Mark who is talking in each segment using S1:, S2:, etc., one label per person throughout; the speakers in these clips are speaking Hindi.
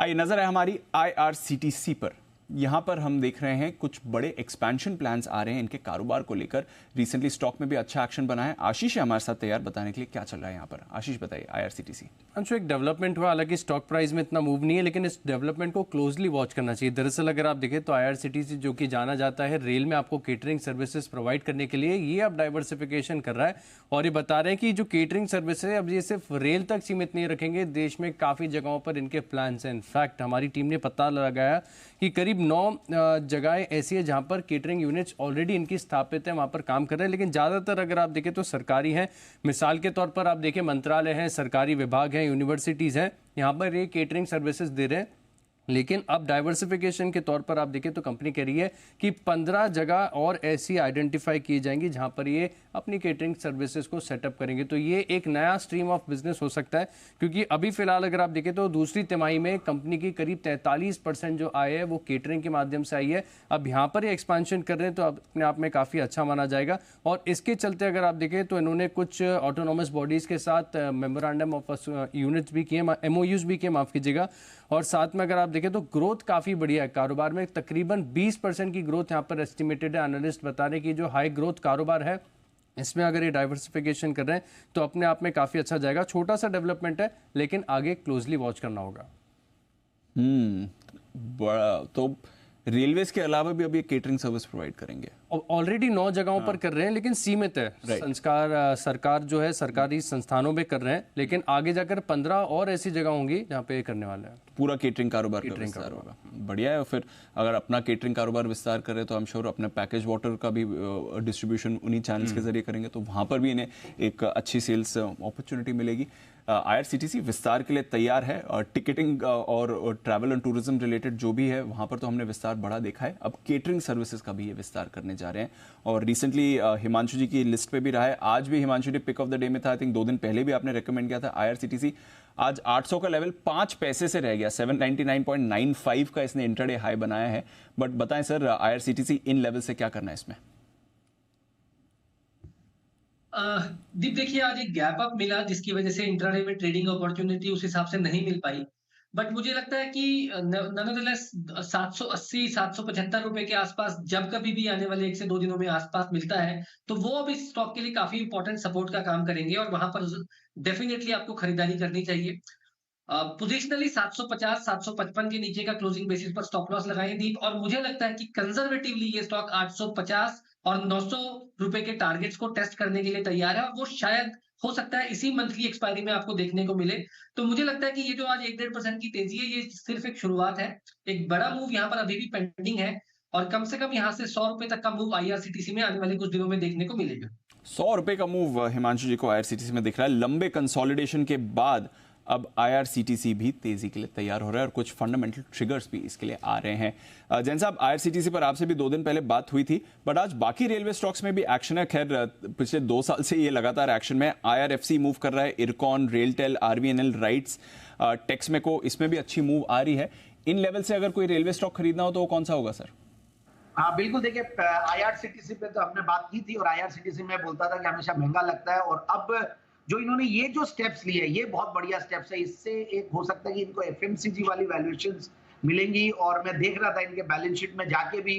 S1: आइए नजर है हमारी IRCTC पर। यहाँ पर हम देख रहे हैं कुछ बड़े एक्सपेंशन प्लान्स आ रहे हैं इनके कारोबार को लेकर। रिसेंटली स्टॉक में भी अच्छा एक्शन बना है। आशीष है हमारे साथ तैयार बताने के लिए क्या चल रहा है यहाँ पर। आशीष बताइए IRCTC।
S2: अंशु, एक डेवलपमेंट हुआ, हालांकि स्टॉक प्राइस में इतना मूव नहीं है, लेकिन इस डेवलपमेंट को क्लोजली वॉच करना चाहिए। दरअसल अगर आप देखें तो IRCTC जो कि जाना जाता है रेल में आपको केटरिंग सर्विसेज प्रोवाइड करने के लिए, ये अब डाइवर्सिफिकेशन कर रहा है और ये बता रहे हैं कि जो केटरिंग सर्विस है अब ये सिर्फ रेल तक सीमित नहीं रखेंगे, देश में काफ़ी जगहों पर इनके प्लान्स हैं। इनफैक्ट हमारी टीम ने पता लगाया कि करीब 9 जगहें ऐसी है जहां पर केटरिंग यूनिट्स ऑलरेडी इनकी स्थापित है, वहां पर काम कर रहे हैं, लेकिन ज़्यादातर अगर आप देखें तो सरकारी हैं। मिसाल के तौर पर आप देखें मंत्रालय हैं, सरकारी विभाग हैं, यूनिवर्सिटीज़ हैं, यहाँ पर ये केटरिंग सर्विसेज दे रहे हैं। लेकिन अब डाइवर्सिफिकेशन के तौर पर आप देखें तो कंपनी कह रही है कि 15 जगह और ऐसी आइडेंटिफाई की जाएंगी जहां पर ये अपनी केटरिंग सर्विसेज को सेटअप करेंगे। तो ये एक नया स्ट्रीम ऑफ बिजनेस हो सकता है, क्योंकि अभी फिलहाल अगर आप देखें तो दूसरी तिमाही में कंपनी की करीब 43% जो आय है वो केटरिंग के माध्यम से आई है। अब यहाँ पर ये एक्सपेंशन कर रहे हैं तो अपने आप में काफ़ी अच्छा माना जाएगा। और इसके चलते अगर आप देखें तो इन्होंने कुछ ऑटोनोमस बॉडीज़ के साथ मेमोरेंडम ऑफ यूनिट्स भी किए, MOUs भी किए, माफ़ कीजिएगा। और साथ में अगर आप देखें तो ग्रोथ काफ़ी बढ़िया है कारोबार में, तकरीबन 20% की ग्रोथ यहाँ पर एस्टिमेटेड है। एनालिस्ट बता रहे हैं कि जो हाई ग्रोथ कारोबार है इसमें अगर ये डाइवर्सिफिकेशन कर रहे हैं तो अपने आप में काफ़ी अच्छा जाएगा। छोटा सा डेवलपमेंट है लेकिन आगे क्लोजली वॉच करना होगा।
S1: बड़ा तो रेलवेज के अलावा भी अब ये केटरिंग सर्विस प्रोवाइड करेंगे।
S2: ऑलरेडी 9 जगहों पर कर रहे हैं, लेकिन सीमित है। सरकार जो है सरकारी संस्थानों में कर रहे हैं, लेकिन आगे जाकर 15 और ऐसी जगह होंगी जहाँ पे करने वाले हैं।
S1: पूरा केटरिंग कारोबार होगा। बढ़िया है। फिर अगर अपना केटरिंग कारोबार विस्तार करें तो आई एम श्योर अपने पैकेज वाटर का भी डिस्ट्रीब्यूशन उन्हीं चैनल्स के जरिए करेंगे, तो वहाँ पर भी इन्हें एक अच्छी सेल्स अपॉर्चुनिटी मिलेगी। IRCTC विस्तार के लिए तैयार है। टिकटिंग और ट्रैवल एंड टूरिज्म रिलेटेड जो भी है वहाँ पर तो हमने विस्तार बड़ा देखा है, अब केटरिंग सर्विसेज का भी ये विस्तार करने जा रहे हैं। और रिसेंटली हिमांशु जी की लिस्ट पे भी रहा है, आज भी हिमांशु जी पिक ऑफ द डे में था। आई थिंक 2 दिन पहले भी आपने रेकमेंड किया था। IRCTC आज 800 का लेवल 5 पैसे से रह गया, 799.95 का इसने इंट्राडे हाई बनाया है। बट बताएं सर, IRCTC इन लेवल से क्या करना है इसमें?
S3: दीप देखिए, आज एक गैप अप मिला जिसकी वजह से इंट्राडे में ट्रेडिंग अपॉर्चुनिटी उस हिसाब से नहीं मिल पाई। बट मुझे लगता है कि नॉनदलेस 780 775 रुपए के आसपास जब कभी भी आने वाले 1 से 2 दिनों में आसपास मिलता है तो वो अब इस स्टॉक के लिए काफी इंपॉर्टेंट सपोर्ट का काम करेंगे और वहां पर डेफिनेटली आपको खरीदारी करनी चाहिए। पोजिशनली 750 755 के नीचे का क्लोजिंग बेसिस पर स्टॉप लॉस लगाएं दीप, और मुझे लगता है कि कंजर्वेटिवली ये स्टॉक 850 और 900 रुपए के टारगेट्स को टेस्ट करने के लिए तैयार है, और वो शायद हो सकता है इसी मंथ की एक्सपायरी में आपको देखने को मिले। तो मुझे लगता है कि ये जो आज 1-1.5% की तेजी है ये सिर्फ एक शुरुआत है। एक बड़ा मूव यहाँ पर अभी भी पेंडिंग है और कम से कम यहाँ से 100 रुपए तक का मूव IRCTC में आने वाले कुछ दिनों में देखने को मिलेगा।
S1: 100 रुपए का मूव हिमांशु जी को IRCTC में दिख रहा है। लंबे कंसोलिडेशन के बाद अब IRCTC भी तेजी के लिए तैयार हो रहा है और कुछ फंडामेंटल ट्रिगर्स भी इसके लिए आ रहे हैं। जैन साहब, IRCTC पर आपसे भी 2 दिन पहले बात हुई थी, बट आज बाकी रेलवे स्टॉक्स में भी एक्शन है। खैर पिछले 2 साल से ये लगातार एक्शन में। IRFC मूव कर रहा है, इरकॉन, रेलटेल, RVNL, राइट्स, टेक्समेको, इसमें भी अच्छी मूव आ रही है। इन लेवल से अगर कोई रेलवे स्टॉक खरीदना हो तो वो कौन सा होगा सर?
S4: हाँ बिल्कुल, देखिए IRCTC पे तो हमने बात की थी और IRCTC में बोलता था कि हमेशा महंगा लगता है, और अब जो इन्होंने ये जो स्टेप्स लिए ये बहुत बढ़िया स्टेप्स है। इससे एक हो सकता है कि इनको FMCG वाली वैल्यूएशंस मिलेंगी, और मैं देख रहा था इनके बैलेंस शीट में जाके भी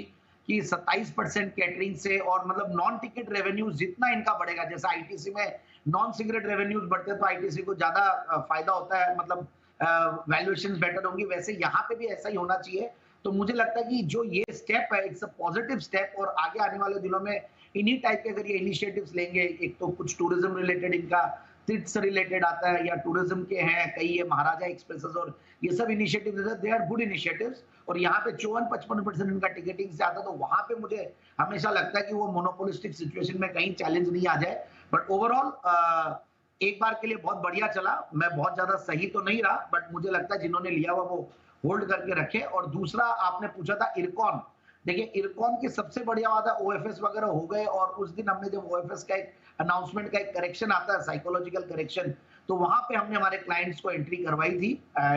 S4: कि 27% कैटरिंग से, और मतलब नॉन टिकट रेवेन्यूज जितना इनका बढ़ेगा, जैसा ITC में नॉन सिगरेट रेवेन्यूज बढ़ते हैं तो ITC को ज्यादा फायदा होता है, मतलब वैल्यूएशंस बेटर होंगी, वैसे यहाँ पे भी ऐसा ही होना चाहिए। तो मुझे लगता है कि जो ये स्टेप है इट्स अ पॉजिटिव स्टेप, और आगे आने वाले दिनों में इन्हीं टाइप के अगर ये इनिशिएटिव्स लेंगे, एक तो कुछ टूरिज्म रिलेटेड इनका तीर्थ से रिलेटेड आता है या टूरिज्म के हैं कई, ये महाराजा एक्सप्रेसेस और ये सब initiatives they are good initiatives, और यहाँ पे 54-55% इनका टिकटिंग से आता है, तो वहां पे मुझे हमेशा लगता है कि वो मोनोपोलिस्टिक सिचुएशन में कहीं चैलेंज नहीं आ जाए। बट ओवरऑल एक बार के लिए बहुत बढ़िया चला। मैं बहुत ज्यादा सही तो नहीं रहा, बट मुझे लगता है जिन्होंने लिया हुआ वो होल्ड करके रखे। और दूसरा आपने पूछा था इरकॉन, देखिए इरकॉन की सबसे बढ़िया बात है OFS वगैरह हो गए, और उस दिन हमने जब OFS का एक अनाउंसमेंट का एक करेक्शन आता है, साइकोलॉजिकल करेक्शन, तो वहां पे हमने हमारे क्लाइंट्स को एंट्री करवाई थी।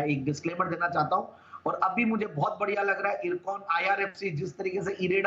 S4: एक डिस्क्लेमर देना चाहता हूं, और अभी मुझे बहुत बढ़िया लग रहा है इरकॉन, IRFC जिस तरीके से इरेडा